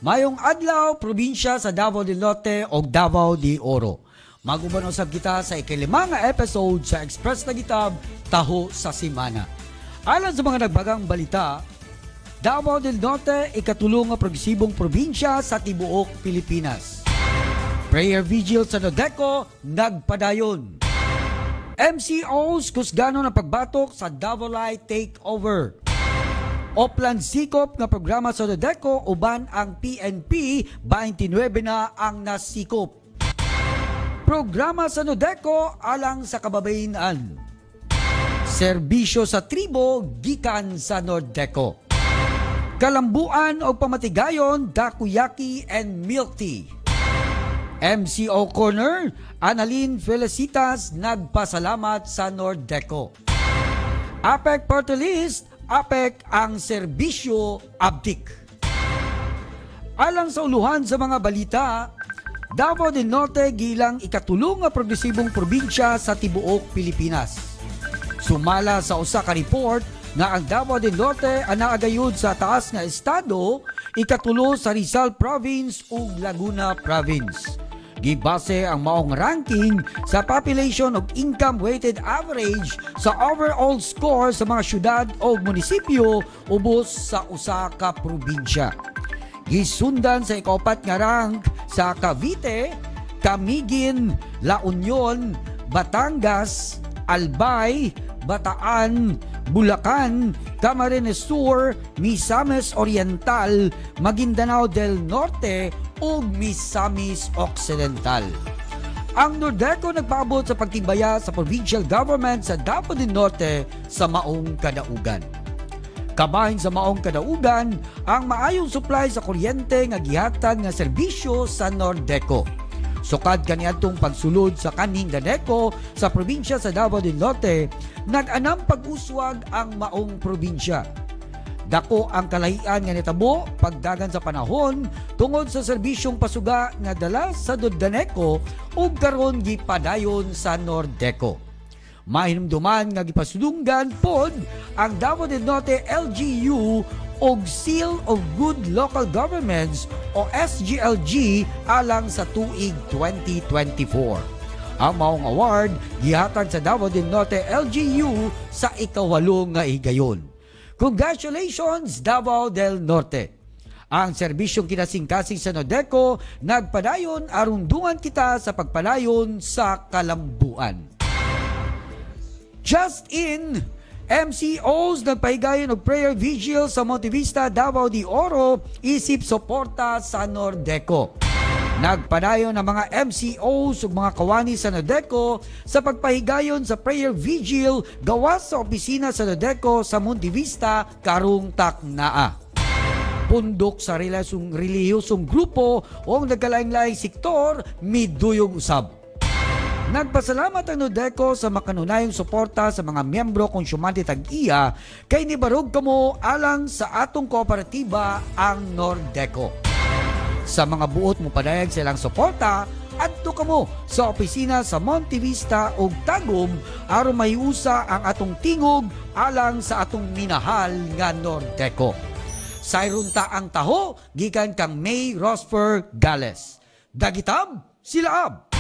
Mayong adlaw, probinsya sa Davao del Norte o Davao de Oro. Magubanosab kita sa ikalimang episode sa Express na Gitab, Taho sa Simana. Alang sa mga nagbagang balita, Davao del Norte ikatulong nga progresibong probinsya sa tibuok Pilipinas. Prayer Vigil sa Nodeco, nagpadayon. MCOs kusgano ng pagbatok sa Davao Light Takeover. Oplan Sikop nga programa sa Nodeco uban ang PNP 29 na ang nasikop. Programa sa Nodeco alang sa kababayenan. Serbisyo sa tribo gikan sa Nodeco. Kalambuan o pamatigayon, dakuyaki and milk tea. MCO Corner, Annalyn Felicitas nagpasalamat sa Nodeco. APEC Party List, APEC ang serbisyo abdik. Alang sa uluhan sa mga balita, Davao del Norte gilang ikatulong nga progresibong probinsya sa tibuok Pilipinas. Sumala sa usa ka report nga ang Davao del Norte ang naagayod sa taas nga estado, ikatulo sa Rizal Province ug Laguna Province. Gibase ang maong ranking sa population of income weighted average sa overall score sa mga syudad o munisipyo ubos sa usa ka probinsya. Gisundan sa ikaapat nga rank sa Cavite, Camiguin, La Union, Batangas, Albay, Bataan, Bulacan, Camarines Sur, Misamis Oriental, Maguindanao del Norte ug Misamis Occidental. Ang Nodeco nagpaabot sa pagtimbaya sa provincial government sa Davao del Norte sa maong kadaugan. Kabahin sa maong kadaugan ang maayong supply sa kuryente nga gihatag nga serbisyo sa Nodeco. Sukad kaniadtong pagsulod sa kaning Nodeco sa probinsya sa Davao del Norte, nag-anam pag-uswag ang maong probinsya. Dako ang kalahian nga nitabo pagdagan sa panahon tungod sa serbisyong pasuga nga dala sa Nodeco ug karon gipadayon sa Nodeco. Mahinumduman nga gipasudunggan pod ang Davao del Norte LGU og Seal of Good Local Governments o SGLG alang sa tuig 2024. Ang maong award gihatag sa Davao del Norte LGU sa ikawalo nga higayon. Congratulations, Davao del Norte! Ang serbisyong kinasingkasing sa Nodeco nagpadayon aron dungan kita sa pagpalayon sa kalambuan. Just in, MCOs nagpahigayon og prayer vigil sa Monte Vista, Davao de Oro isip suporta sa Nodeco. Nagpadayon ang mga MCOs ug mga kawani sa Nodeco sa pagpahigayon sa prayer vigil gawas sa opisina sa Nodeco sa Monte Vista karong taknaa. Pundok sa relihiyosong grupo o nagkalaing-laing sektor miduyong usab. Nagpasalamat ang Nordeco sa makanunayang suporta sa mga miyembro konsyumante tag-iya kay nibarog kamo alang sa atong kooperatiba ang Nordeco. Sa mga buot mo padayag silang suporta, adto kamo sa opisina sa Monte Vista ug Tagum aron mahiusa ang atong tingog alang sa atong minahal nga Nordeco. Sayrunta ang taho gikan kang May Rosfer Gales. Dagitab sila ab.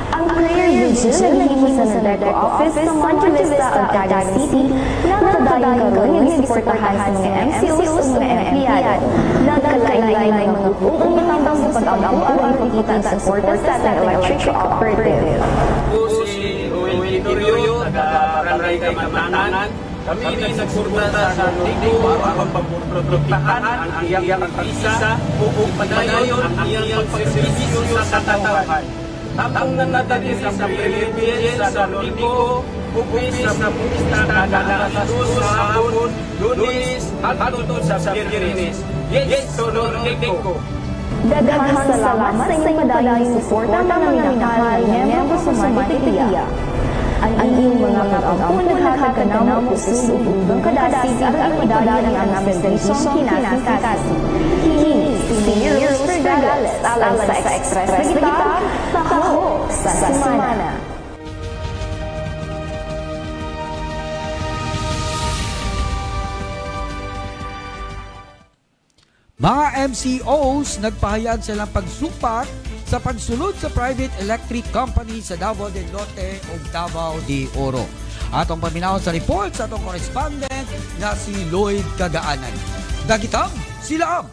Ang prayer vigil naghimo sa Nordeco office sa Monte Vista, Ontario City, nagpadayon karon nga suportahan sa mga MCOs ug mga empleyado. Nagkalain-lain mga grupo ang natambang sa pag-amo aron ipakita ang suporta sa ating electric cooperative. Si Roel Vitorio, taga-Barangay Kamatanan. Kami rin nagsuporta sa Nordeco ang pagprotektahan ang iyang pag-isa upang padayon ang iyang pagservisyo sa katauhan. Tapang nanatili sa PLBS sa Nordeco, upis sa Pumista na alas 2 sa hapon, Lunes, hangtod sa Biyernes. Yes, to Nordeco. Daghang salamat sa inyong madayong suporta ng mga minahal na miyembro sa Manitilia. Ang inyong mga pag-ampun naghatag ka na mo pusog ug kadasig at ipadayon ang aming serbisyong kinasingkasi. Kini si Mayor Rosfer Gales alang sa Express na Gitab, taho sa semana. Mga MCOs nagpahayag silang pagsupak sa pagsulod sa private electric company sa Davao del Norte o Davao de Oro. Atong paminahon sa report sa atong correspondent na si Lloyd Kagaanan. Dagitam sila ab.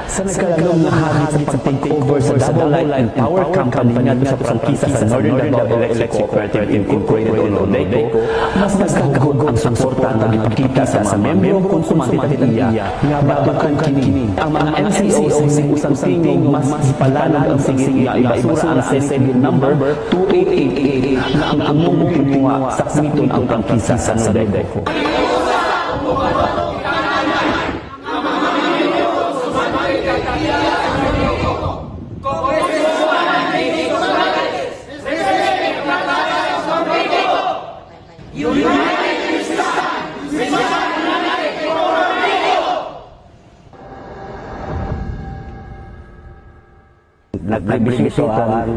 Sa nagkalalong na hahit sa pag-takeover sa Davao Light and Power Company nga sa prangkisa sa Northern Davao Electric Cooperative Incorporated o Nordeco, mas nagkagod ang suporta na ipakita sa mga membro konsumante tatiya nga batukan kini. Ang mga MCOs sa usang tingog mas ipalanog ang sigit nga ibasura ang SSB number 2888 na ang among timunga sa kamiton ang prangkisa sa Nordeco. Nagbibisito ang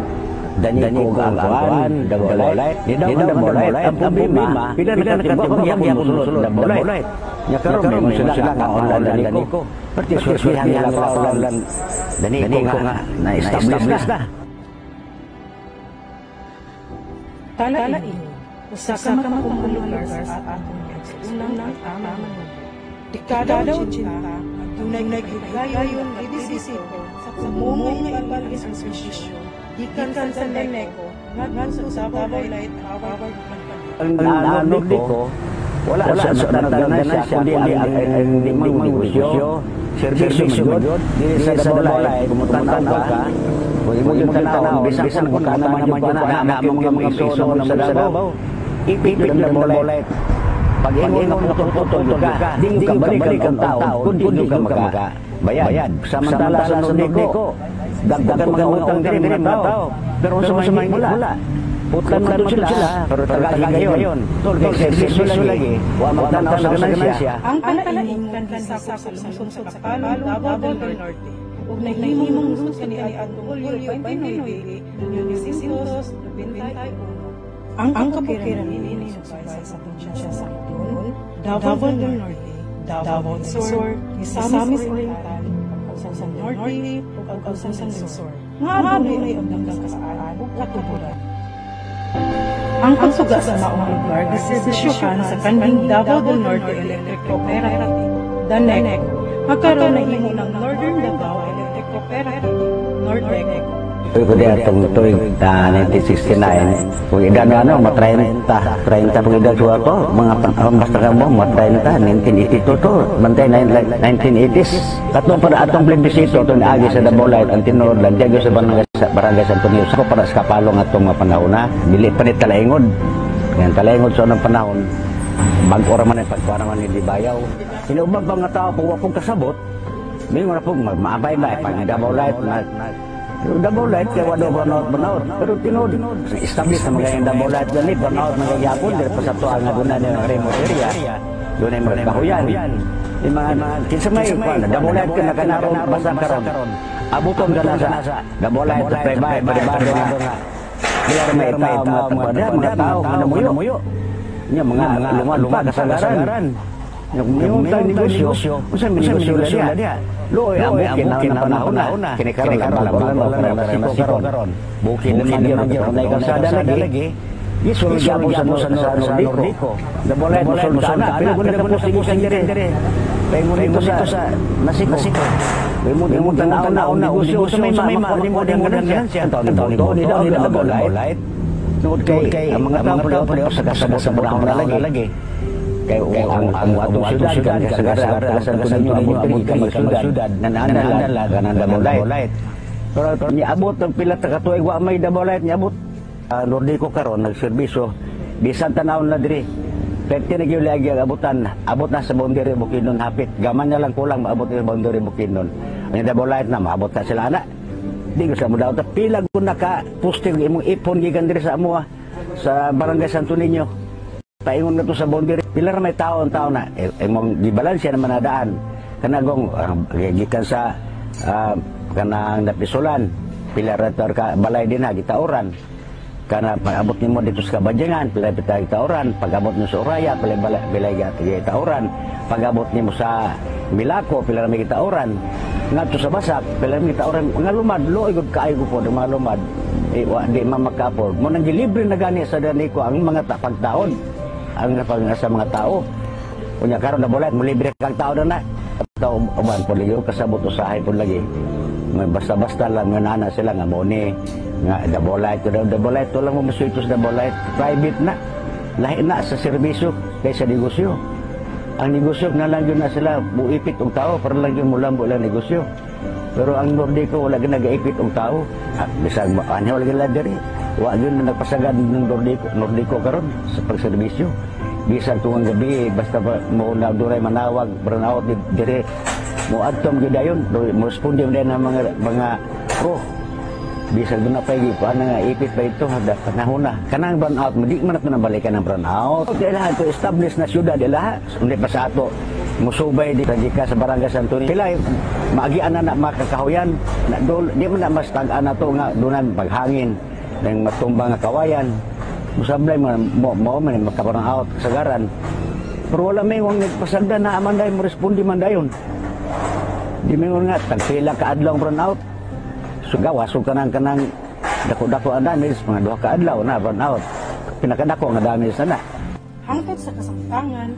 Daniko Gangguan, Davao Light. Di Davao Light, ang problema, pila nakatibok ang yang musulod Davao Light. Nya karon may sila nga online Daniko. Pati suswihan nila sa online Daniko nga na-establish na. Talain, usa ka mga lugar sa atong unang tama mo. Dekada 80, dunay naghigayon nga bisisito sa mumong nga ibalgis ang servisyo. Gikan sa Daniko, ngadto sa Davao Light Power Company. Ang Nordeco, wala sa natanagan siya kundi ang limang negosyo, serbisyo magyod, dili sa Davao Light, kumutanaw ka, kung imo yung tanaw, bisan kung ka naman yung panahon, yung mga piso sa Davao, ipipit ng Davao Light. Pag ingon mo putol-putol ka, di yung kabalik ang tao, kundi ka makabayad. Samantala sa Nordeco, dagdagan mga utang din mga tao, pero sa mga mula. Utang na sila, pero tagagi ngayon. Tol, servisyo lagi, wa magtanaw sa ganansya. Ang Talain kan sa lungsod sa Palo, Davao del Norte. Ug naghimong lungsod kani adtong Hulyo 29, 1921. Ang kabukiran nini subay sa probinsya sa Quezon, Davao del Norte, Davao del Sur, Misamis Oriental, Pagkausan Norte, ug Pagkausan del Sur. Nga dunay ang kasaan ug katuburan. Ang pagsuga sa maong lugar diserbisyohan sa kanbing Davao del Norte Electric Cooperative, DANECO. Magkaroon na himo ng Northern Davao Electric Cooperative, Nordeco. Ito ko di atong tuwing 1969, Kung edad na ano, 30 pag edad ko ako, basta ka mo, 30, 1982 to, bantay 1980s. Katong para atong plebisito, itong agi sa Dabolite, ang tinuod Diego sa Barangay Santo Niño. Ako para sa kapalong atong mga panahon na, dili pa ni Talaingod. Ngayon, Talaingod sa unang panahon, bago raman ang pagparaman ni Dibayaw. Inuubag ba nga tao, kung wakong kasabot, may mga po, maabay-bay, pag Dabolite, Dabolite kaya wala banaut pero tinod establish na magayang Dabolite ganit banaut magayapon dahil pa sa tuang nga doon na yung remote area doon ay mga kahuyan yung mga kinsa may Dabolite ka na kanaron basta karon abuton ka na sa Dabolite sa prebay paribado nga kaya may tao mga tao mga muyo mga lumad kasagaran yung negosyo usan negosyo na dia loy ang bukin na panahon na kinikaroon lang karon bukin naman yung na kalsada lagi isul gyapon sa Nordico Dabolite musul na pero guna po sa dire pengon ito sa nasiko mo tanaw negosyo sa may mo din ganansya taon ni Dabolite tungod kay ang mga tao sa kasabot sa panahon na lagi kaya ang atong syudad kan kasagaran Santo Niño abot ka magsyudad nananala ganan Dabolite pero niabot ang pila ta katuig wa may Dabolite niabot Nordico karon nagserbisyo bisan tanawon na diri 20 na gyud lagi ang abutan abot na sa boundary Bukidnon hapit gaman na lang kulang maabot sa boundary Bukidnon ang Dabolite na maabot na sila ana di ko sa mo daw ta pila kun naka posting imong ipon gikan diri sa amo sa Barangay Santo Niño paingon na to sa boundary pilar may tao na imong gibalansya naman na daan kanagong gikan sa kanang napisulan pilar ator ka balay din ha gitauran kana pag-abot nimo dito sa Kabanjangan pilar gitauran pag-abot nimo sa Oraya pilay gitauran pag-abot nimo sa Milako pilar may gitauran ngadto sa Basak pilar may gitauran nga lumad luoy gud kaayo po mga lumad di mamakapod mo nang gilibre na gani sa daniko ang mga pagtaon ang sa mga tao. Unya karon Dabolite mo libre kang tao na tao uban po liyo kasabot usahay po lagi. Basta-basta lang nga nana sila nga mo ni nga Dabolite to lang mo masuitos Dabolite private na. Lahi na sa serbisyo kaysa negosyo. Ang negosyo na lang yun na sila buipit og tao para lang yun mulambo lang negosyo. Pero ang Nordico wala ginagaipit og tao. Bisag anyo wala ginadiri. Wa yun na nagpasagad ng Nordico karon sa pagserbisyo. Bisan tuwang gabi basta mo na duray manawag burnout dire mo adtom gidayon mo responde din ang mga pro bisan doon na pa nga ipit pa ito hada panahon na kanang burnout mo di man na balikan ang burnout kailangan to establish na syudad dila undi pa sa ato musubay di sa Barangay Santo Niño pilay maagian na makakahuyan na di man na mas tag-an na to nga dunan paghangin ng matumbang nga kawayan musablay mo man makaparang out kasagaran pero wala may wang nagpasagda na amanday mo respondi man dayon di mingon nga tagpila ka adlaw burn out sugawa so kanang dako-dako ang damage mga 2 ka adlaw na burn out pinakadako nga damage na hangtod sa kasangtangan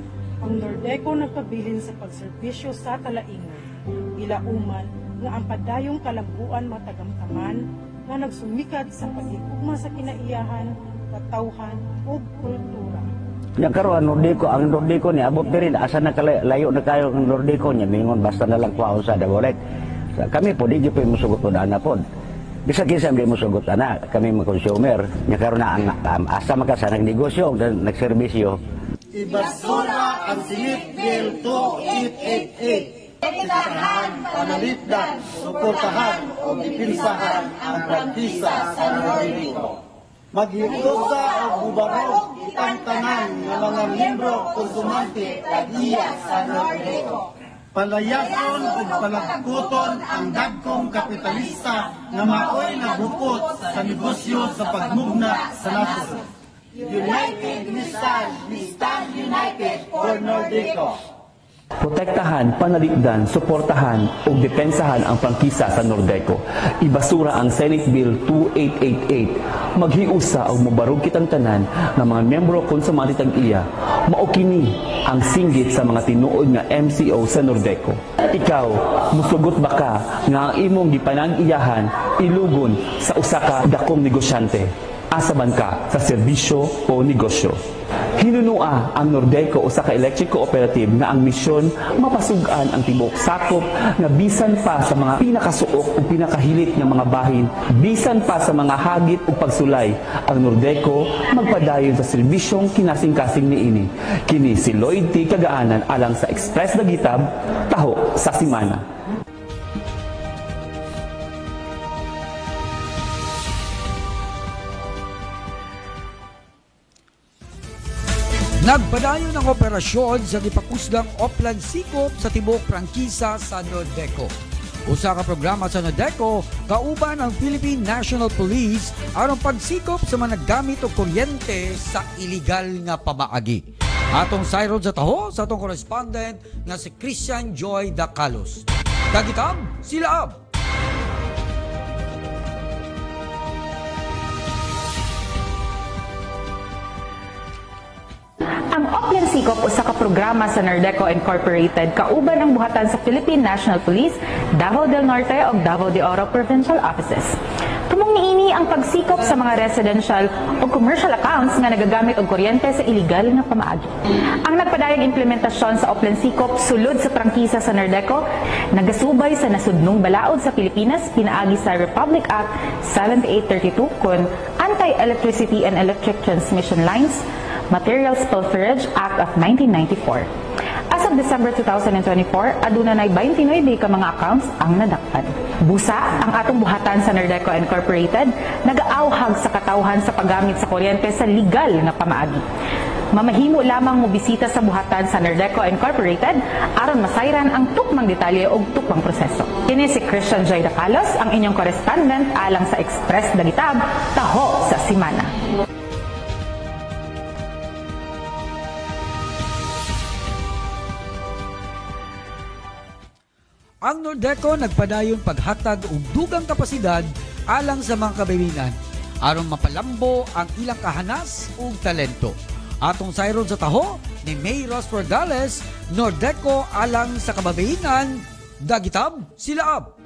ang Nordeco nagpabilin sa pagserbisyo sa Talaingon ilauman nga ang padayong kalambuan matagamtaman nga nagsumikad sa pagigugma sa kinaiyahan katawhan ug kultura. Nya karon ang Nordico ni abot diri asa na layo na kayo ang Nordico nya mingon basta na lang kwaon sa Dabolite. Kami po di po musugot pod ana pod. Bisa kinsa di musugot ana kami mga consumer nya karon na ang asa makasa nagnegosyo ug nagserbisyo. Ibasura ang Senate Bill 2888. Ipisahan, panalipdan, suportahan o ipinsahan ang prangkisa sa Nordico. Maghiusa o gubarog itang tanan ng mga membro konsumante kadiya sa Nordico. Palayason o palagkuton ang dagkong kapitalista na maoy nabukot sa negosyo sa pagmugna sa nasod. United we stand united for Nordico. Protektahan, panalipdan, suportahan o depensahan ang prangkisa sa Nordeco. Ibasura ang Senate Bill 2888. Maghiusa o mabarog kitang tanan ng mga membro konsumante tag iya. Maokini ang singgit sa mga tinuod nga MCO sa Nordeco. Ikaw, musugot ba ka nga ang imong gipanag-iyahan ilugon sa usa ka dakong negosyante? asaman ka sa serbisyo o negosyo. Hinunua ang Nordeco usa ka electric cooperative nga ang misyon mapasugan ang tibuok sakop nga bisan pa sa mga pinakasuok o pinakahilit nga mga bahin, bisan pa sa mga hagit o pagsulay, ang Nordeco magpadayon sa serbisyong kinasing-kasing niini. Kini si Lloyd T. Kagaanan alang sa Express Dagitab, taho sa Simana. Nagpadayon ang operasyon sa gipakusgang Oplan Sikop sa tibuok prangkisa sa Nordeco. Usa ka programa sa Nordeco, kauban ang Philippine National Police aron pagsikop sa mga naggamit og kuryente sa iligal nga pamaagi. Atong sayrod sa taho sa atong correspondent nga si Christian Joy Dacalos. Dagitab, sila ab! Ang Oplan Sikop usa ka programa sa Nordeco Incorporated kauban ang buhatan sa Philippine National Police, Davao del Norte ug Davao de Oro Provincial Offices. Tumong niini ang pagsikop sa mga residential o commercial accounts nga nagagamit og kuryente sa iligal nga pamaagi. Ang nagpadayong implementasyon sa Oplan Sikop sulod sa prangkisa sa Nordeco nagasubay sa nasudnong balaod sa Pilipinas pinaagi sa Republic Act 7832 kon Anti-Electricity and Electric Transmission Lines Materials Pilferage Act of 1994. As of December 2024, aduna nay 29 ka mga accounts ang nadakpan. Busa, ang atong buhatan sa Nordeco Incorporated nagaauhag sa katawhan sa paggamit sa kuryente sa legal nga pamaagi. Mamahimo lamang mo bisita sa buhatan sa Nordeco Incorporated aron masayran ang tukmang detalye ug tukmang proseso. Kini si Christian Joy Dacalos, ang inyong correspondent alang sa Express Dagitab, taho sa Simana. Ang Nordeco nagpadayon paghatag og dugang kapasidad alang sa mga kababayenan aron mapalambo ang ilang kahanas ug talento. Atong sayrod sa taho ni May Ros Porgales, Nordeco alang sa kababayenan, Dagitab, sila ab!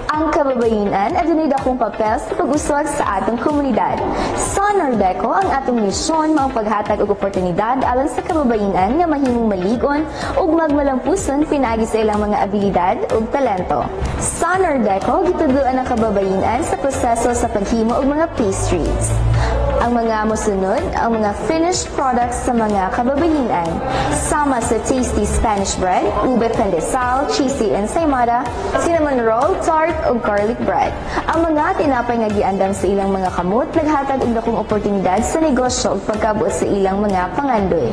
Ang kababayenan adunay dakong papel sa pag-uswag sa atong komunidad. Sa Nordeco, ang atong misyon mao paghatag og oportunidad alang sa kababayenan nga mahimong maligon ug magmalampuson pinaagi sa ilang mga abilidad ug talento. Sa Nordeco, gituduan ang kababayenan sa proseso sa paghimo og mga pastries. Ang mga mosunod, ang mga finished products sa mga kababayenan, sama sa tasty Spanish bread, ube pandesal, cheesy ensaymada, cinnamon roll, tart ug garlic bread. Ang mga tinapay nga giandam sa ilang mga kamot naghatag og dakong oportunidad sa negosyo ug pagkabuot sa ilang mga pangandoy.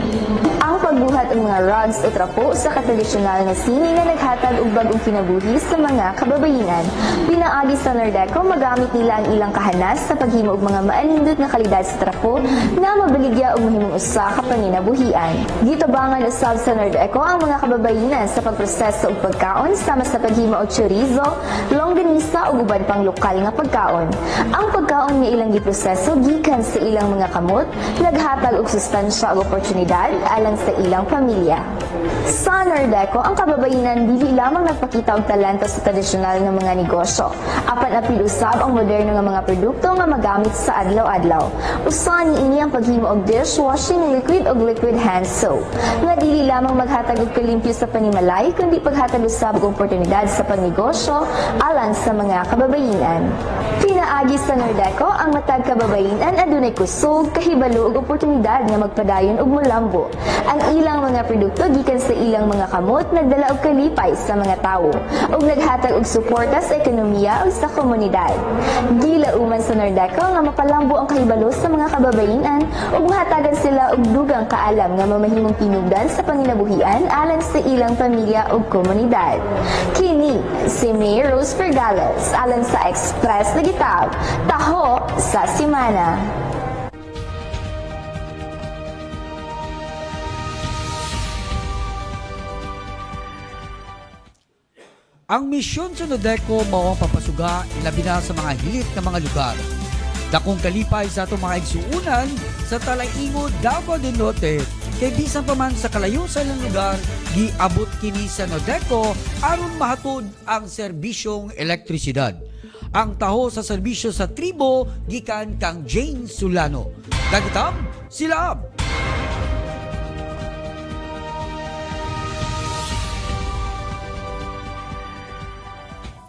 Ang pagbuhat og mga rugs o trapo sa katradisyonal nga sini nga naghatag og bag-ong kinabuhi sa mga kababayenan. Pinaagi sa Nordeco, magamit nila ang ilang kahanas sa paghimo og mga maalindot nga kalidad sa trapo nga mabaligya og mahimong usa ka panginabuhian. Gitabangan usab sa Nordeco ang mga kababayenan sa pagproseso og pagkaon sama sa paghimo og chorizo, longganisa ug uban pang lokal nga pagkaon. Ang pagkaon nga ilang giproseso gikan sa ilang mga kamot naghatag og sustansya ug oportunidad alang sa ilang pamilya. Sa Nordeco, ang kababayenan dili lamang nagpakita og talento sa tradisyonal nga mga negosyo, apan apil usab ang moderno nga mga produkto nga magamit sa adlaw-adlaw. Usa niini ang paghimo og dishwashing liquid og liquid hand soap, nga dili lamang maghatag og kalimpyo sa panimalay kundi paghatag usab og oportunidad sa pagnegosyo alang sa mga kababayenan. Pinaagi sa Nordeco, ang matag kababayenan adunay kusog, kahibalo ug oportunidad nga magpadayon og molambo. Ang ilang mga produkto gikan sa ilang mga kamot nagdala og kalipay sa mga tawo ug naghatag og suporta sa ekonomiya ug sa komunidad. Gilauman sa Nordeco nga mapalambo ang kahibalo sa mga kababayenan ug mahatagan sila og dugang kaalam nga mamahimong tinubdan sa panginabuhian alang sa ilang pamilya ug komunidad. Kini si May Rose Porgales alang sa Express Dagitab, taho sa Simana. Ang misyon sa Nordeco mao ang papasuga ilabi na sa mga hilit na mga lugar. Dakong kalipay sa atong mga igsuunan sa Talaingo, Davao del Norte kay bisan pa man sa kalayo sa ilang lugar giabot kini sa Nordeco aron mahatod ang serbisyong elektrisidad. Ang taho sa serbisyo sa tribo gikan kang Jane Sulano. Dagitam sila.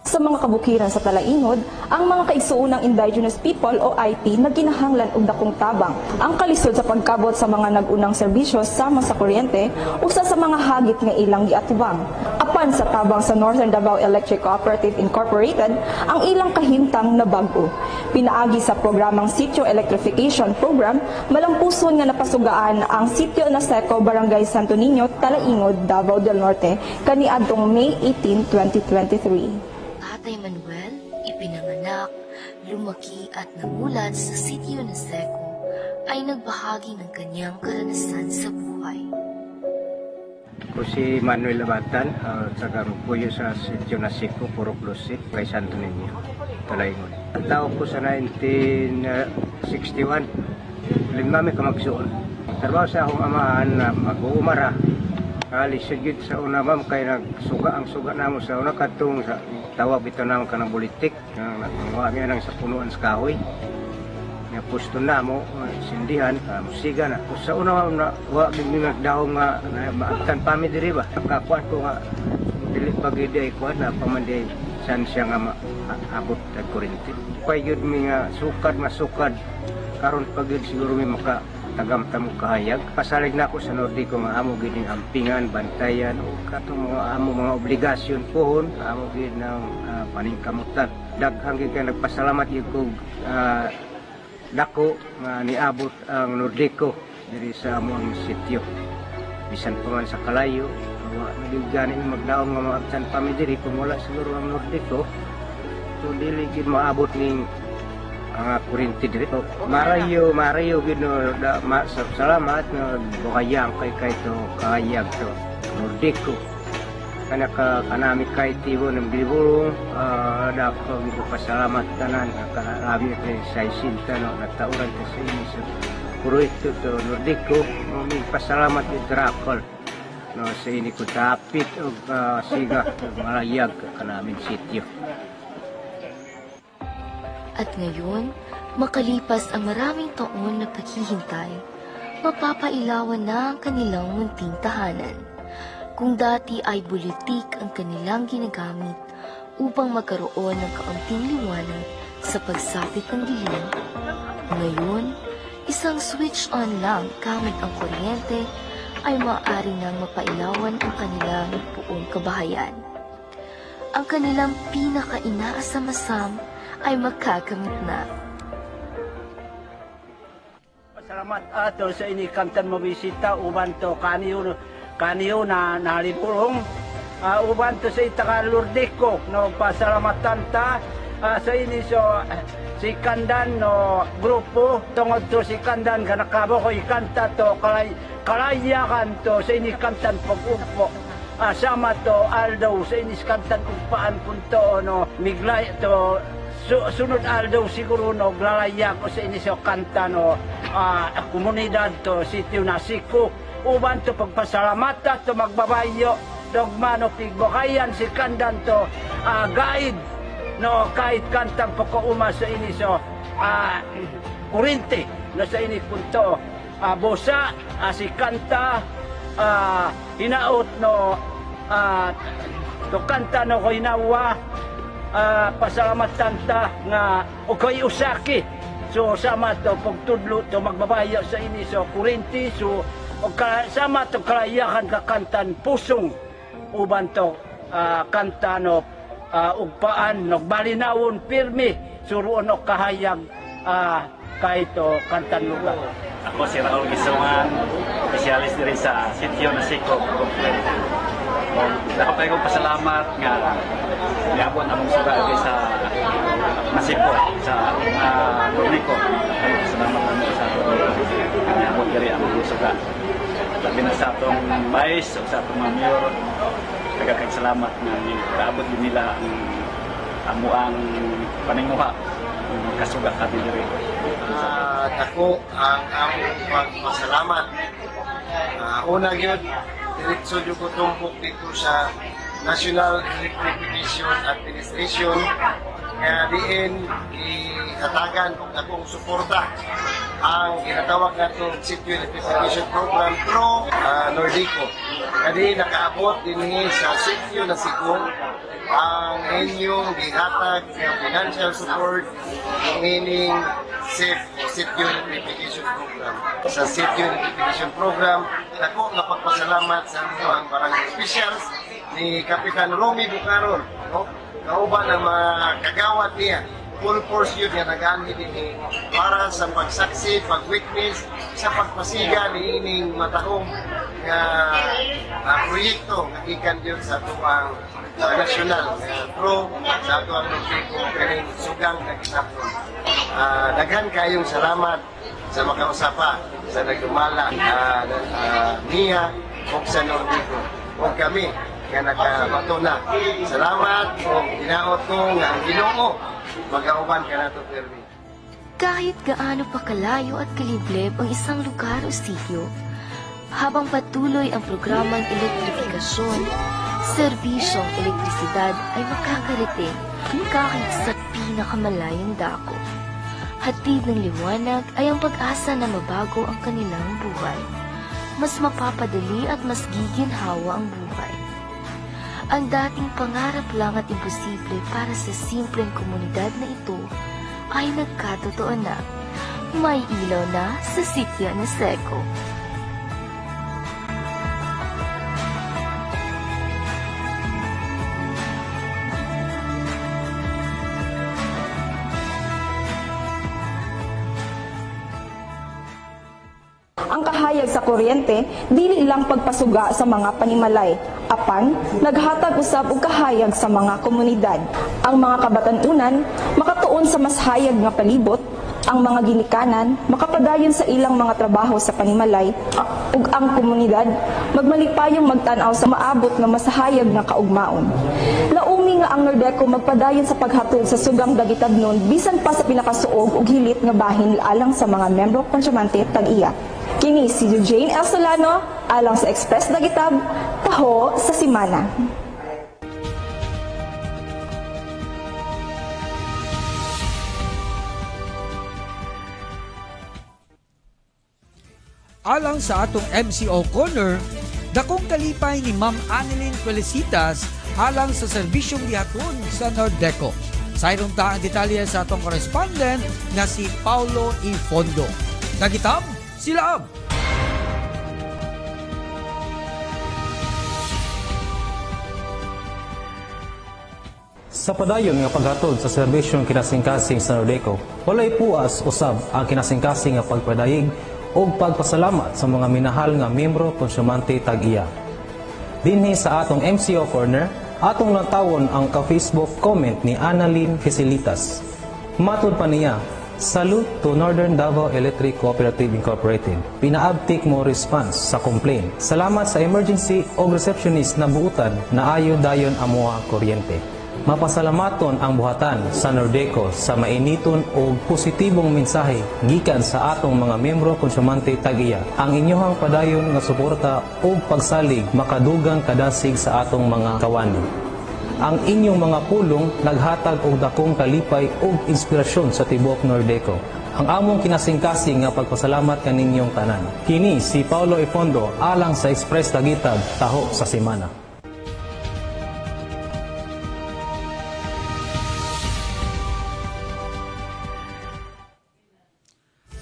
Sa mga kabukiran sa Talaingod, ang mga kaigsuunang indigenous people o IP na ginahanglan og dakong tabang. Ang kalisod sa pagkabot sa mga nag-unang serbisyo sama sa kuryente, usa sa mga hagit nga ilang giatubang. Apan sa tabang sa Northern Davao Electric Cooperative Incorporated, ang ilang kahimtang na bag-o. Pinaagi sa programang Sitio Electrification Program, malampuson nga napasugaan ang Sitio Naseco, Barangay Santo Niño, Talaingod, Davao del Norte, kaniadtong May 18, 2023. Tatay Manuel, ipinanganak, lumaki at namulat sa sitio ng Seco, ay nagbahagi ng kanyang karanasan sa buhay. Ako si Manuel Abatan, taga-Rugbuyo sa sitio ng Seco, Purok Lusi, kay Santo Niño, Talaingod. Ang tao ko sa 1961, limami kamagsuon. Trabaho sa akong amahan na mag-uumara. Kalisagit sa una ma'am kay nagsuga ang suga namo sa una katong sa tawag bito namo kanang bulitik nga nang sa punuan sa kahoy nga pusto namo sindihan musiga na sa una ma'am na wa gid nagdahom nga maabtan pami diri ba kakuan ko nga dili pagidi ay kuan na pamanday san siya nga abot ang kuryente pay gyud mi nga sukad masukad karon pagid siguro mi maka tagam-tamo kahayag. Pasalig na ako sa Nordeco nga amo gid ning ampingan, bantayan o katong mga amo mga obligasyon pohon, amo gid ng paningkamutan. Daghang gid kay nagpasalamat gyud ko dako nga niabot ang Nordeco diri sa among sitio. Bisan pa man sa kalayo, wa nagigani magdaong nga maabtan pa mi diri kung wala siguro ang Nordeco. So dili gid maabot ning ang kuryente diri. Marayo gino salamat na bukayang kay to kahayag to Nordeco. Kana kanami kay tibo ng bilibulong dako ko pasalamat tanan karami kay sa isinta no natauran ta sa inyo sa proyekto to Nordeco. May pasalamat yung Dracol no sa ini ko tapit og siga malayag kanaming sityo. At ngayon, makalipas ang maraming taon na paghihintay, mapapailawan na ang kanilang munting tahanan. Kung dati ay bulitik ang kanilang ginagamit upang magkaroon ng kaunting liwanag sa pagsapit ng dilim, ngayon, isang switch on lang gamit ang kuryente ay maaari nang mapailawan ang kanilang buong kabahayan. Ang kanilang pinaka-inaasam-asam ay magkakamit na. Salamat ato sa inikamtan mo bisita uban to kaniyo na nalipulong uban to sa itaka Nordeco no pasalamatan ta sa ini so si Kandan no grupo tungod to si Kandan kanakabo ko ikanta to kalayakan to sa inikamtan pag-upo sama to Aldo sa iniskamtan upaan punto no miglay to sunod Aldo siguro no glalaya ko sa inisyo kanta no komunidad to sitio na Seco uban to pagpasalamata to magbabayo dogma no pigbokayan si Kandan to guide no kahit kantang pagkauma sa inisyo kurente no sa inis punto bosa si kanta hinaot no to kanta no ko hinawa pasalamatan ta nga okay usaki so sama to pagtudlo to magbabayo sa ini so kurente so sama to kalayakan kakantan pusong uban to kanta no ugpaan no balinawon pirmi suruon no kahayag kay to kantan lugar. Ako si Raul Gisungan, spesialis diri sa sitio na Seco. Ako tayo kong pasalamat nga niabot ang suga sa Seco sa Nordeco. Salamat namin sa niabot diri ang suga. Labi na sa atong vice o sa atong mayor, nagkakang salamat nga niabot din nila ang amuang paninguha kasuga kami diri. Ako ang among pagpasalamat Una yun, diretso yung kutumpok dito sa National Electrification Administration. Kaya diin, ihatagan kung akong suporta ang ginatawag na itong City Electrification Program Pro Nordico. Kaya nakaabot din sa sitio na Sigon ang inyong gihatag ng financial support meaning City Electrification Program. Sa City Electrification Program, ako napagpasalamat sa mga barangay officials ni Kapitan Romy Bucaron, no? Kauban ng mga kagawad niya. Full force yun na nag-ani din para sa pagsaksi, pag-witness, sa pagpasiga ni ining matahong proyekto kagikan yun sa tuwang nasyonal pro sa tuwang Nordico kaning sugang nag-isapon. Daghan kayong salamat sa makausapa sa nagdumala niya o sa Nordico o kami nga nakabato na. Salamat o ginaot ko nga ang Ginoo mag-auban ka na ito, Permi. Kahit gaano pa kalayo at kalibleb ang isang lugar o sitio, habang patuloy ang programang elektrifikasyon, serbisyong elektrisidad ay makakarating kahit sa pinakamalayang dako. Hatid ng liwanag ay ang pag-asa na mabago ang kanilang buhay. Mas mapapadali at mas giginhawa ang buhay. Ang dating pangarap lang at imposible para sa simpleng komunidad na ito ay nagkatotoo na. May ilaw na sa sitio na Seco. Ang kahayag sa kuryente, dili lang pagpasuga sa mga panimalay, apan naghatag usab og kahayag sa mga komunidad. Ang mga kabatan-unan makatuon sa mas hayag nga palibot, ang mga ginikanan makapadayon sa ilang mga trabaho sa panimalay, ug ang komunidad magmalipayong magtan-aw sa maabot nga mas hayag nga kaugmaon. Laumi nga ang Nordeco magpadayon sa paghatod sa sugang dagitabnon bisan pa sa pinakasuog ug hilit nga bahin alang sa mga membro konsyumante tag-iya. Kini si Jane L. Solano, alang sa Express Dagitab, taho sa Simana. Alang sa atong MCO Corner, dakong kalipay ni Ma'am Annelyn Felicitas alang sa serbisyong gihatod sa Nordeco. Sayron ta ang detalye sa atong correspondent na si Paulo Ifondo. Dagitab, sila ab! Sa padayon nga paghatod sa serbisyong kinasingkasing sa Nordeco, walay puas usab ang kinasingkasing nga pagpadayig o pagpasalamat sa mga minahal nga miyembro konsyumante tag-iya. Dinhi sa atong MCO Corner, atong natawon ang ka-Facebook comment ni Annelyn Felicitas. Matod pa niya, "Salute to Northern Davao Electric Cooperative Incorporated. Pinaabtik mo response sa complaint. Salamat sa emergency o receptionist na buutan na ayo dayon amuha kuryente." Mapasalamaton ang buhatan sa Nordeco sa mainiton o positibong mensahe gikan sa atong mga miyembro konsyumante tag-iya. Ang inyohang padayon nga suporta o pagsalig makadugang kadasig sa atong mga kawani. Ang inyong mga pulong naghatag og dakong kalipay o inspirasyon sa tibuok Nordeco. Ang among kinasingkasing nga pagpasalamat kaninyong tanan. Kini si Paulo Ifondo alang sa Express Dagitab, taho sa Simana.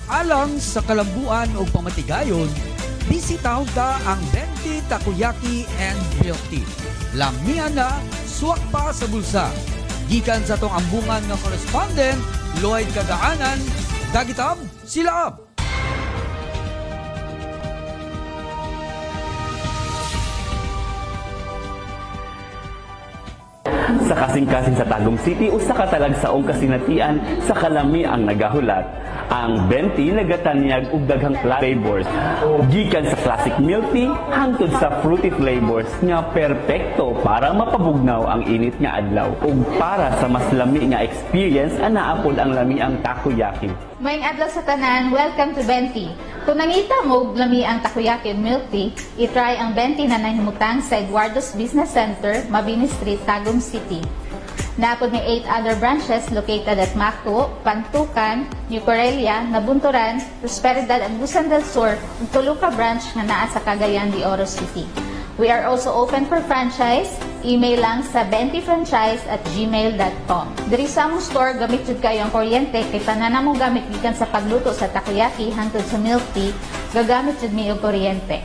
Alang sa kalambuan o pamatigayon, bisitahon ta ang Benti Takoyaki and Milk Tea. Lamihan na, suwak pa sa bulsa. Gikan sa tong ambungan ng correspondent, Lloyd Kadaanan, Dagitab, sila ab! Sa kasing-kasing sa Tagum City usa ka talagsaong kasinatian sa kalami ang nagahulat. Ang 20 nagatanyag og daghang flavors gikan sa classic milk tea hangtod sa fruity flavors nga perpekto para mapabugnaw ang init nga adlaw ug para sa mas lami nga experience anaapod ang lami ang takoyaki. Maayong adlaw sa tanan, welcome to Benti. Kung nangita mo og lami ang takoyaki ug milk tea, i-try ang Benti na nahimutang sa Eduardo's Business Center, Mabini Street, Tagum City. Naapod may 8 other branches located at Mactu, Pantukan, New Corelia, Nabunturan, Prosperidad, and Busan del Sur, ug tulo ka branch nga naa sa Cagayan de Oro City. We are also open for franchise. Email lang sa bentifranchise@gmail.com. Diri sa among store, gamit jud kayo ang kuryente kay tanan mo gamit gikan sa pagluto sa takoyaki hangtod sa milk tea, gagamit jud mi og kuryente.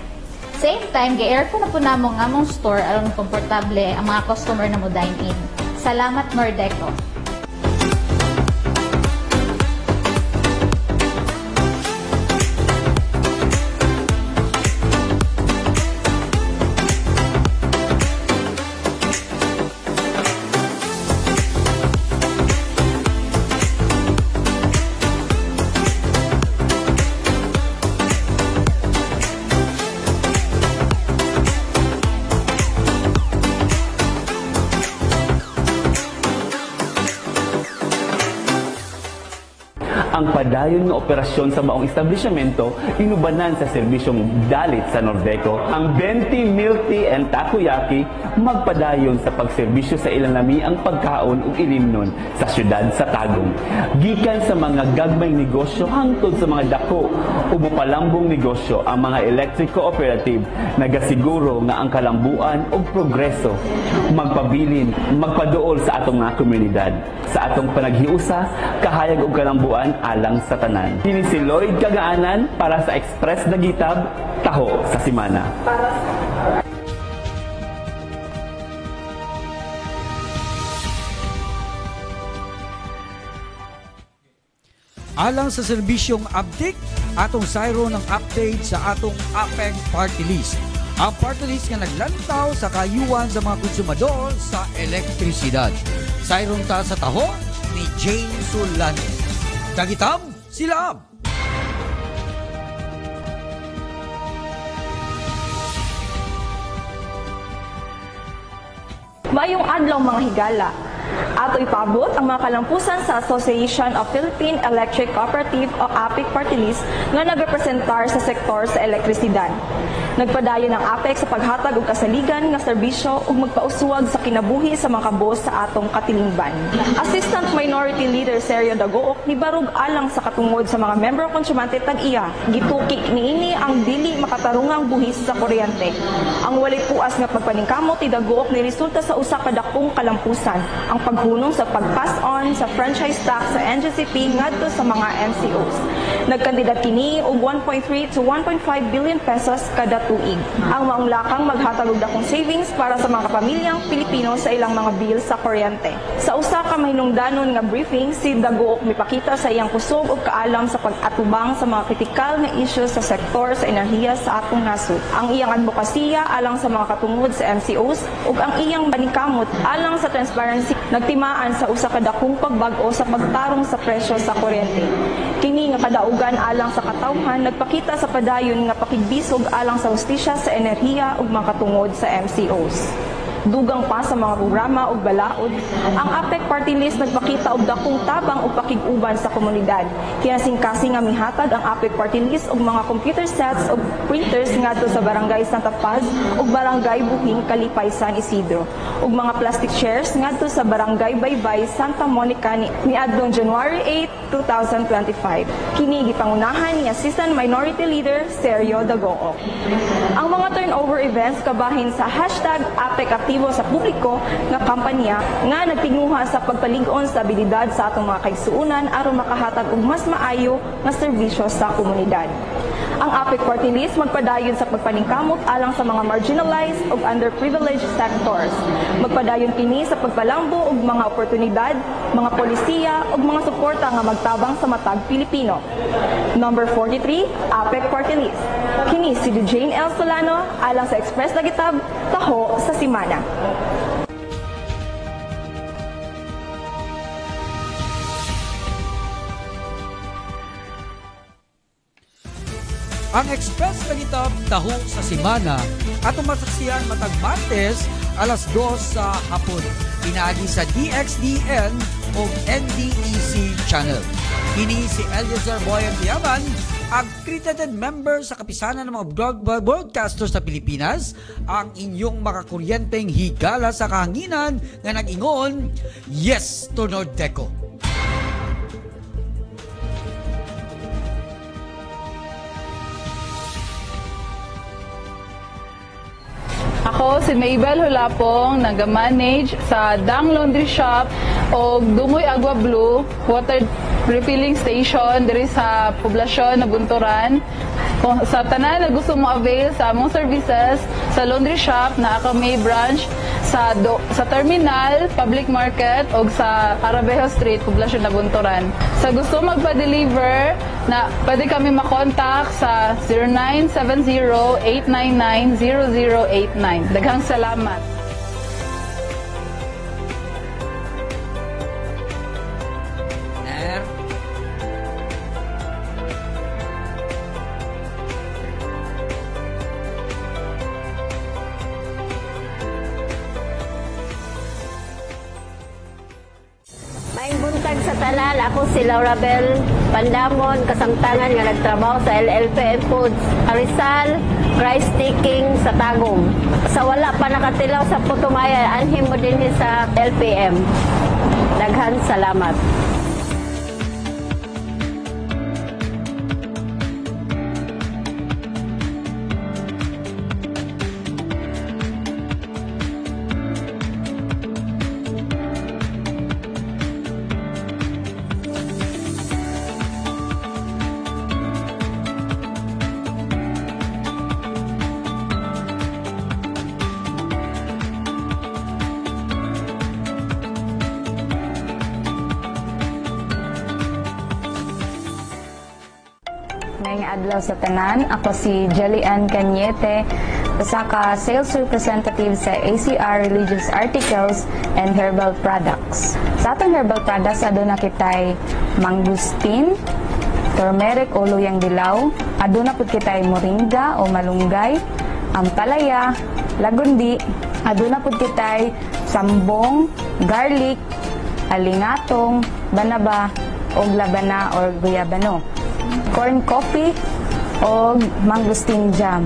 Same time, gi-aircon na po namo ang among store aron komportable ang mga customer na mo dine-in. Salamat, Nordeco. Ang padayon nga operasyon sa maong establishmento inubanan sa serbisyong dalit sa Nordeco. Ang 20 milk tea and takoyaki magpadayon sa pagserbisyo sa ilang lami ang pagkaon ug ilimnon sa syudad sa Tagum. Gikan sa mga gagmay negosyo hangtod sa mga dako ug mapalambong negosyo, ang mga electric cooperative nagasiguro nga ang kalambuan ug progreso magpabilin, magpaduol sa atong nga komunidad. Sa atong panaghiusa, kahayag ug kalambuan alang sa tanan. Kini si Lloyd Kagaanan para sa Express Nagitab, taho sa simana. Alang sa serbisyong update, atong sayro ng update sa atong APEC Party List. Ang party list nga naglantaw sa kayuan sa mga konsumador sa elektrisidad. Sayron ta sa taho ni Jane Solano. Kagitab, sila! Mayong adlaw mga higala. Ato ipabot ang mga kalampusan sa Association of Philippine Electric Cooperative o APEC Party List nga nagrepresentar sa sektor sa elektrisidad. Nagpadayon ang APEC sa paghatag og kasaligan nga serbisyo ug magpauswag sa kinabuhi sa mga kabos sa atong katilingban. Assistant Minority Leader Sergio Dagook nibarog alang sa katungod sa mga membro konsyumante tag-iya. Gituki niini ang dili makatarungang buhis sa kuryente. Ang walay puas nga pagpaningkamot ni Dagook ni resulta sa usa ka dakong kalampusan, ang paghunong sa pag-pass on sa franchise tax sa NGCP ngadto sa mga MCOs. Nagkandidat kini og 1.3 to 1.5 billion pesos kada tuig. Ang maong lakang maghatag og dakong savings para sa mga pamilyang Pilipino sa ilang mga bill sa kuryente. Sa usa ka mahinungdanon nga briefing, si Dagook mipakita sa iyang kusog ug kaalam sa pag-atubang sa mga kritikal nga issues sa sektor sa enerhiya sa atong nasod. Ang iyang advokasya alang sa mga katungod sa MCOs ug ang iyang paningkamot alang sa transparency nagtimaan sa usa ka dakong pagbag-o sa pagtarong sa presyo sa kuryente. Kini nga kadaugan alang sa katawhan nagpakita sa padayon nga pakigbisog alang sa hustisya sa enerhiya ug mga katungod sa MCOs. Dugang pa sa mga programa ug balaod, ang APEC Party List nagpakita og dakong tabang ug pakig-uban sa komunidad. Kinasing-kasing nga mihatag ang APEC Party List og mga computer sets ug printers ngadto sa Barangay Santa Paz ug Barangay Buhing, Kalipay, San Isidro, ug mga plastic chairs ngadto sa Barangay Baybay, Santa Monica niadtong January 8, 2025. Kini gipangunahan ni Assistant Minority Leader Sergio Dagook. Ang mga turnover events kabahin sa #APEC sa publiko nga kampanya nga nagtinguha sa pagpalig-on sa abilidad sa atong mga kaigsuonan aron makahatag og mas maayo nga serbisyo sa komunidad. Ang APEC Party List magpadayon sa pagpaningkamot alang sa mga marginalized ug underprivileged sectors. Magpadayon kini sa pagpalambo og mga oportunidad, mga polisiya ug mga suporta nga magtabang sa matag Pilipino. Number 43, APEC Party List. Kini si Jane L. Solano alang sa Express Nagitab, taho sa simana. ang Express Nagitab taho sa Simana at umasaksiyan matag Martes alas 2 sa hapon. Pinaagi sa DXDN o NDEC channel. Kini si Eliezer Boyan Tiaman, accredited member sa kapisanan ng mga broadcasters sa Pilipinas, ang inyong makakuryenteng higala sa kahanginan na nag-ingon, yes to Nordeco. Ako si Maybel Hulapong, nag-manage sa Dang Laundry Shop o Dumoy Agua Blue Water Refilling Station diri sa poblasyon na Bunturan. Kung sa tanan na gusto mo avail sa among services sa laundry shop na may branch sa Terminal, Public Market o sa Arabejo Street, poblasyon na Bunturan. Sa gusto magpa-deliver, na pwede kami makontak sa 0970-899-0089. Daghang salamat. Sa tanan, ako si Laura Bell Pandamon, kasamtangan nga nagtrabaho sa LLPM Foods, Rizal, rice taking sa Tagum. Sa wala pa nakatilaw sa Putumaya, anhim mo din sa LPM. Daghan salamat. Ngayong adlaw sa tanan, ako si Jelly Ann Cañete, usa ka sales representative sa ACR Religious Articles and Herbal Products. Sa atong herbal products, aduna kitay mangustin, turmeric o luyang dilaw, aduna pud kitay moringa o malunggay, ampalaya, lagundi, aduna pud kitay sambong, garlic, alingatong, banaba, o labana or guyabano, corn coffee o mangustin jam.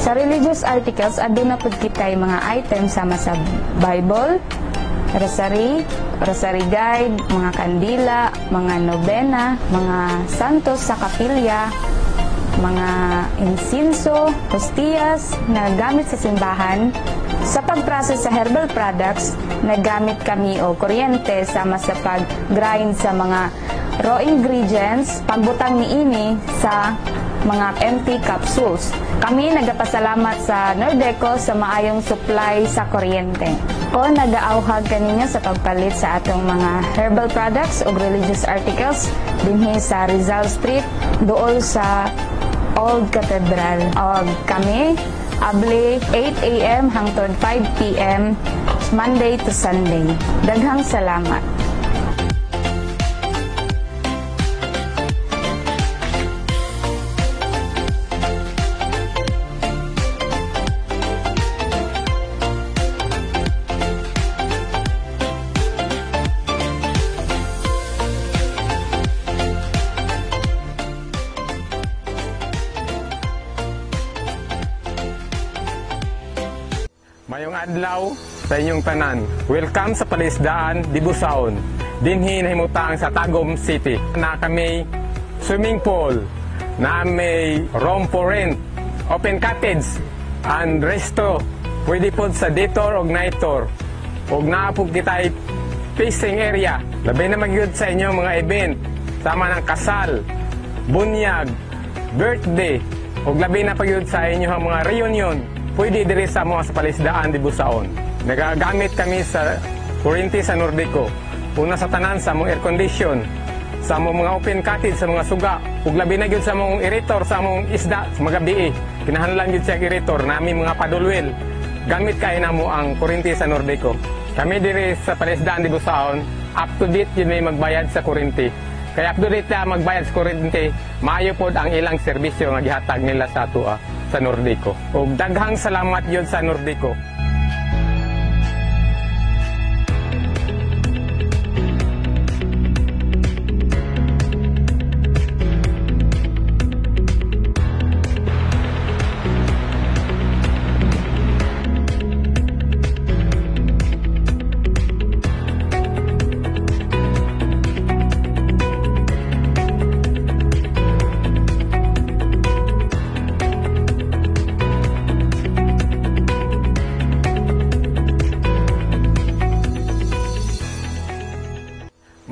Sa religious articles, aduna pud kitay mga items sama sa Bible, rosary, rosary guide, mga kandila, mga nobena, mga santos sa kapilya, mga insinso, hostiyas na gamit sa simbahan. Sa pag-process sa herbal products, nagamit kami o kuryente sama sa pag-grind sa mga raw ingredients, pagbutang niini sa mga empty capsules. Kami nagapasalamat sa Nordeco sa maayong supply sa kuryente. O nagaauhag kaninyo sa pagpalit sa atong mga herbal products o religious articles dinhi sa Rizal Street, dool sa Old Cathedral. O kami abli 8 a.m. hangtod 5 p.m. Monday to Sunday. Daghang salamat. Mayong adlaw sa inyong tanan. Welcome sa Palisdaan, Dibusaon. Dinhi nahimutang sa Tagum City. Na kami swimming pool, na may room for rent, open cottage, and resto. Pwede po sa daytour o nightour. Ug naapog kitay fishing area. Labi na magyud sa inyong mga event. Sama ng kasal, bunyag, birthday, ug labi na pagyud sa inyong mga reunion. Pwede diri sa mga sa Palisdaan, Dibusaon. Nagagamit kami sa kuryente sa Nordeco. Una sa tanan sa mong air condition, sa mong mga open cottage, sa mga suga. Ug labi na gyud sa mong irritor, sa mong isda, sa mga gabi. Kinahanglan gyud sa irritor nami mga padulwel. Gamit kay namo ang kuryente sa Nordeco. Kami diri sa Palisdaan, Dibusaon, up to date yun may magbayad sa kuryente. Kaya abdo dita magbayad sa kuryente, maayo pod ang ilang serbisyo nga gihatag nila sa atua sa Nordico. Ug daghang salamat yun sa Nordico.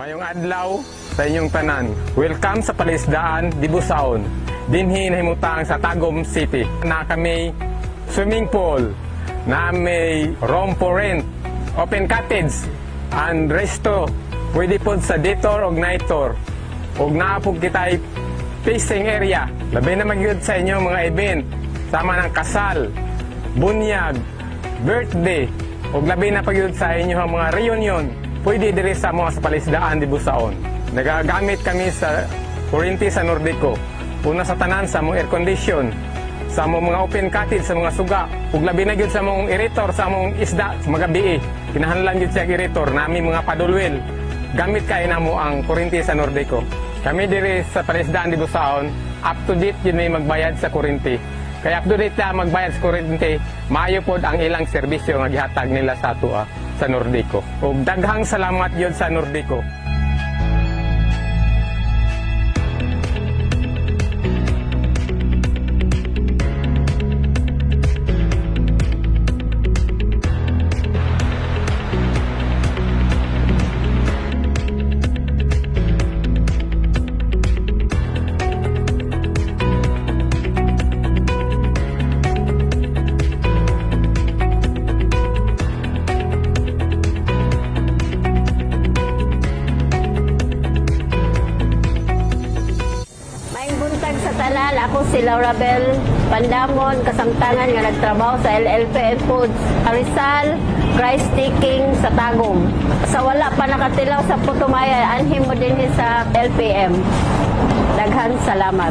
Mayong adlaw sa inyong tanan. Welcome sa Palisdaan, Dibusaon. Dinhi nahimutang sa Tagum City. Na kami swimming pool, na may room for rent, open cottage, and resto. Pwede po sa daytour o nightour. Ug naapog kita'y fishing area. Labi na magyud sa inyo mga event. Sama ng kasal, bunyag, birthday. Ug labi na pagyud sa inyo mga reunion. Pwede diri sa mga sa Palisdaan, Dibusaon. Nagagamit kami sa kuryente sa Nordico. Una sa tanan sa mong air condition, sa mong mga open cottage, sa mga suga. Ug labi na gyud sa mong irritor, sa mong isda, sa mga gabi. Kinahanglan gyud sa irritor nami mga padulwel. Gamit kay namo ang kuryente sa Nordico. Kami diri sa Palisdaan, Dibusaon, up to date yun may magbayad sa kuryente. Kaya up to date na magbayad sa kuryente, maayo pod ang ilang serbisyo nga gihatag nila sa atua sa Nordico. Ug daghang salamat yun sa Nordico. Ako si Laura Bell Pandamon, kasamtangan nga nagtrabaho sa LLPM Foods, Rizal, Rice Sticking sa Tagum. Sa wala pa nakatilaw sa Putumaya, anhim mo din sa LPM. Daghan salamat.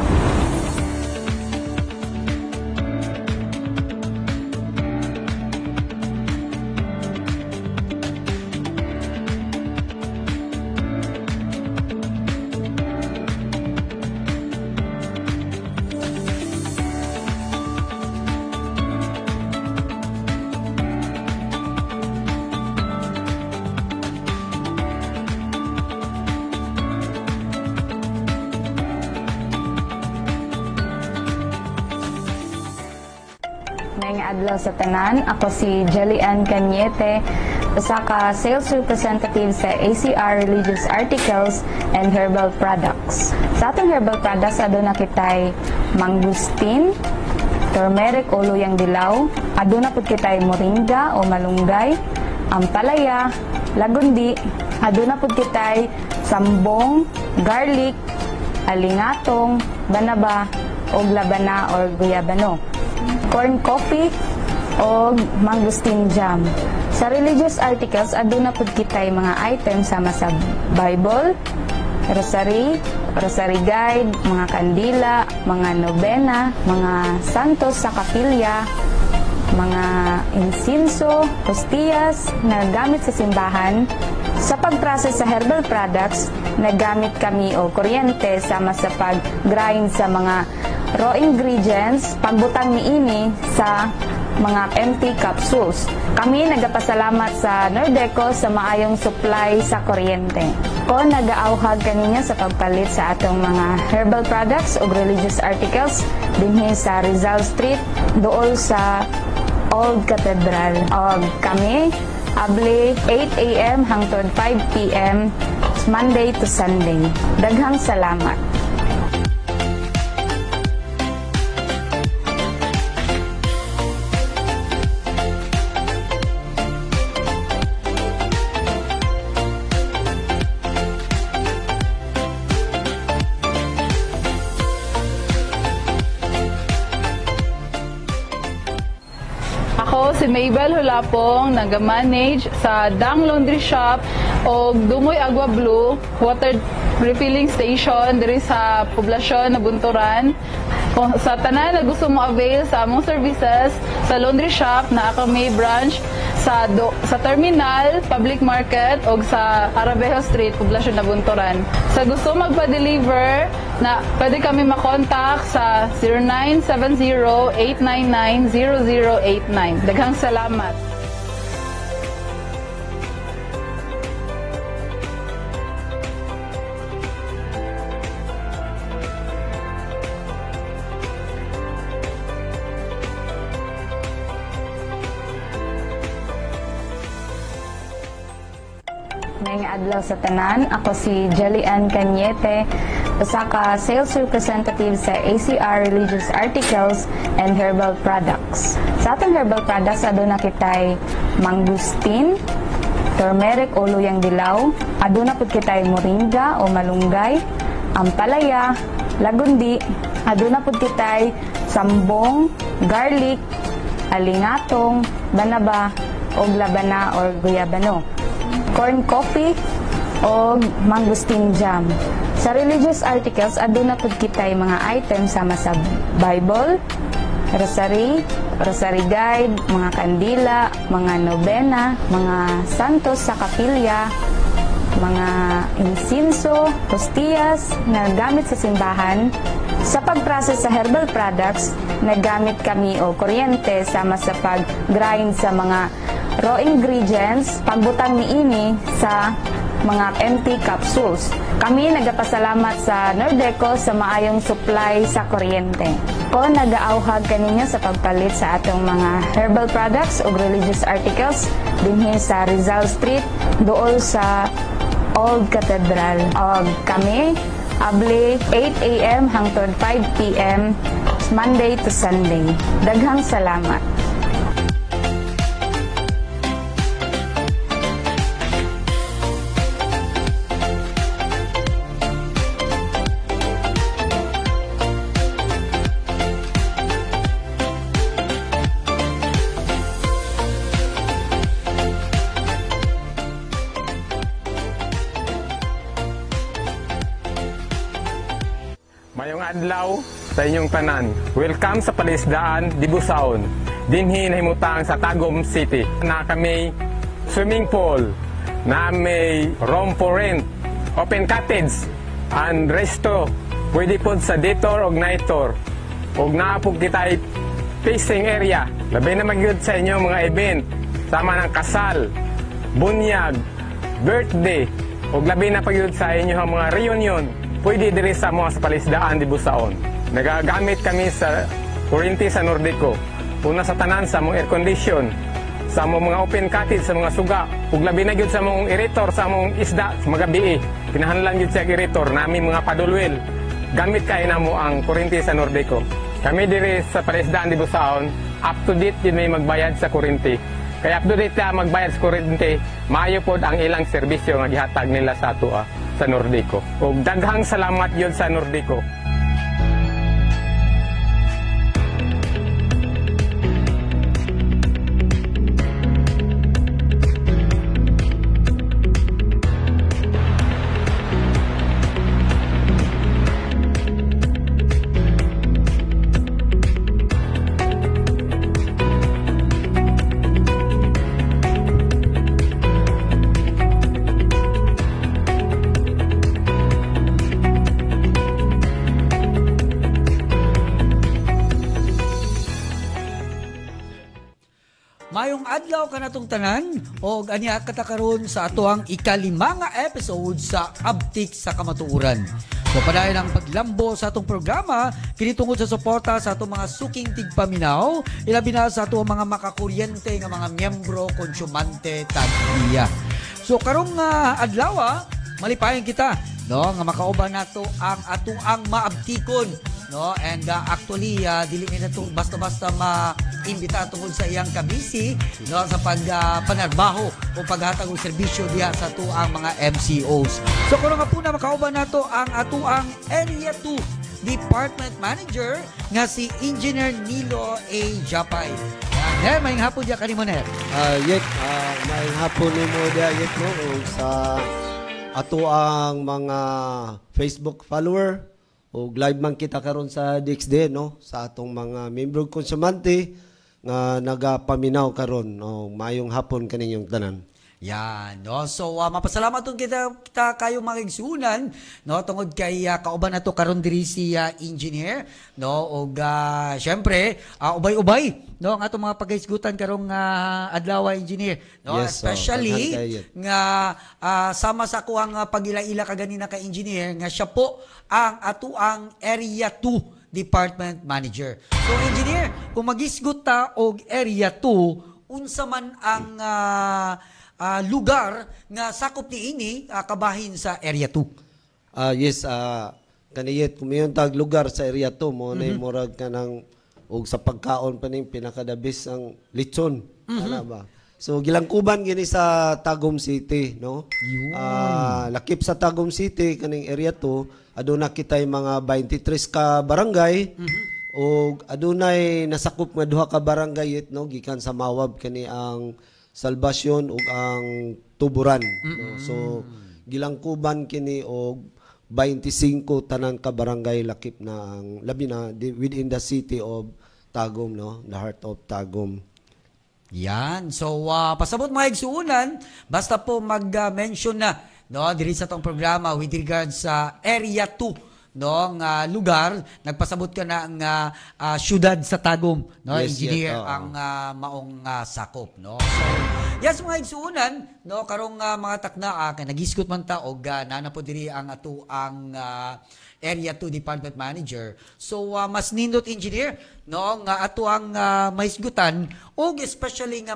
Ngayong adlaw sa tanan, ako si Jelian Cañete, usa ka sales representative sa ACR Religious Articles and Herbal Products. Sa atong herbal products, aduna kitay mangustin, turmeric o luyang dilaw, aduna pud kitay moringa o malunggay, ampalaya, lagundi, aduna pud kitay sambong, garlic, alingatong, banaba, o labana or guyabano, corn coffee o mangustin jam. Sa religious articles, aduna pud kitay mga items sama sa Bible, rosary, rosary guide, mga kandila, mga nobena, mga santos sa kapilya, mga insinso, hostiyas na gamit sa simbahan. Sa pag-process sa herbal products, nagamit kami o kuryente sama sa pag-grind sa mga raw ingredients, pagbutang niini sa mga empty capsules. Kami nagapasalamat sa Nordeco sa maayong supply sa kuryente. O nagaauhag kaninya sa pagpalit sa atong mga herbal products o religious articles dinhi sa Rizal Street, dool sa Old Cathedral. O kami, abli 8 a.m. hangtod 5 p.m. Monday to Sunday. Daghang salamat. Ako si Mabel Hulapong, nag-manage sa Dang Laundry Shop o Dumoy Agua Blue water refilling station diri sa poblasyon na Bunturan. Kung sa tanan na gusto mo avail sa among services sa laundry shop na kami branch sa terminal, public market o sa Arabejo Street, poblasyon na Bunturan. Sa gusto magpa-deliver na pwede kami makontak sa 0970-899-0089. Daghang salamat. Ngayong adlaw sa tanan, ako si Jelly Ann Cañete, usa ka sales representative sa ACR Religious Articles and Herbal Products. Sa atong herbal products, aduna kitay mangustin, turmeric o luyang dilaw, aduna pud kitay moringa o malunggay, ampalaya, lagundi, aduna pud kitay sambong, garlic, alingatong, banaba o labana or guyabano, corn coffee o mangustin jam. Sa religious articles, aduna pud kitay mga items sama sa Bible, rosary, rosary guide, mga kandila, mga nobena, mga santos sa kapilya, mga insinso, hostiyas na gamit sa simbahan. Sa pag-process sa herbal products, nagamit kami o kuryente sama sa pag-grind sa mga raw ingredients, pagbutang niini sa mga empty capsules. Kami nagapasalamat sa Nordeco sa maayong supply sa kuryente. Ko nagaauhag kaninyo sa pagpalit sa atong mga herbal products o religious articles dinhi sa Rizal Street, dool sa Old Cathedral. O kami abli 8 a.m. hangtod 5 p.m. Monday to Sunday. Daghang salamat. Mayong adlaw sa inyong tanan. Welcome sa Palisdaan, Dibusaon. Dinhi nahimutang sa Tagum City. Na kami swimming pool, na may room for rent, open cottage, and resto. Pwede po sa daytour o nightour. Ug naa po kita facing area. Labi na magyud sa inyo mga event. Sama ng kasal, bunyag, birthday, ug labi na pagyud sa inyo mga reunion. Pwede diri sa mga sa Palisdaan, Dibusaon. Nagagamit kami sa kuryente sa Nordeco. Una sa tanan sa mong air condition, sa mong mga open cottage, sa mga suga. Ug labi na gyud sa mong irritor, sa mong isda, sa mga gabi. Kinahanglan gyud sa irritor nami mga padulwel. Gamit kay namo ang kuryente sa Nordeco. Kami diri sa Palisdaan, Dibusaon, up to date din may magbayad sa kuryente. Kaya up to date ta magbayad sa kuryente, maayo pod ang ilang serbisyo nga gihatag nila sa ato sa Nordeco. Ug daghang salamat yun sa Nordeco. Mayong adlaw kanatong tanan o anya katakaron sa atoang ika-5 nga episode sa Abtik sa Kamatuoran. So padayon ang paglambo sa atong programa kini tungod sa suporta sa atong mga suking tigpaminaw, ilabi na sa atong mga makakuryente nga mga miyembro konsyumante tag-iya. So karong adlaw malipayon kita no nga makauban nato ang atoang maabtikon no, and actually dili na to basta-basta ma-imbita tungkol sa iyang kabisi no sa panarbaho o paghatag og serbisyo diha sa atuang mga MCOs. So kuno nga po na makauban nato ang atuang Area 2 Department Manager nga si Engineer Nilo A. Japay. Ner, may hapon diya kanimo Ner. Yet, may hapon ni mo diya yet no o sa ato ang mga Facebook follower o live man kita karon sa DXD no sa atong mga membro konsumante nga nagapaminaw karon o mayong hapon kaninyong tanan. Yan, no? So, mapasalamat tong kita kayo mga igsunan, no? Tungod kay kauban nato karon diri si engineer, no? Og syempre, ubay-ubay, no? Ang atong mga paghisgutan karong adlaw engineer, no? Yes, especially nga sama sa kuang pagila-ila kaganina ka engineer nga siya po ang atuang Area 2 Department Manager. So, engineer, kung magisgot ta og Area 2, unsa man ang lugar nga sakop ni ini kabahin sa Area 2. Yes, kaniyet kumayon tag lugar sa Area 2 mo na murag ka ng og sa pagkaon pa ning pinakadabis ang lechon. Ana ba? So gilangkuban gini sa Tagum City, no? Lakip sa Tagum City kaning Area 2, aduna kitay mga 23 ka barangay. Og adunay nasakop nga duha ka barangay no gikan sa Mawab kani ang Salvacion ug ang Tuburan. No? So gilangkuban kini og 25 tanan ka barangay lakip na ang labi na within the city of Tagum, no? The heart of Tagum. Yan. So pasabot mga igsuunan, basta po mag-mention na no diri sa tong programa with regards sa Area 2 no nga lugar, nagpasabot ka na ang syudad sa Tagum, no? Yes, engineer yes, ang maong sakop, no? So yes mga igsuunan, no karong mga takna kay nagisgot man ta og nanapod diri ang ato ang Area 2 Department Manager. So mas nindot engineer no nga ato ang mahisgutan og especially nga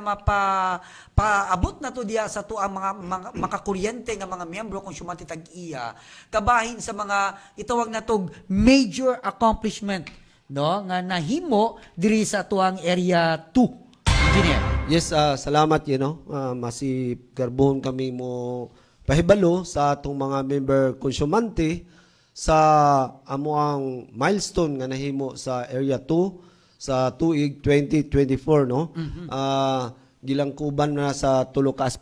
paabot na to diya sa to ang mga makakuryente nga mga miyembro kung sumati tag-iya kabahin sa mga itawag natog major accomplishment no nga nahimo diri sa tuang Area 2 engineer. Yes, salamat masip garbon kami mo pahibalo sa atong mga member konsumante sa amuang milestone nga nahimo sa Area 2 sa tuig 2024 no. Gilangkuban na sa tulo ka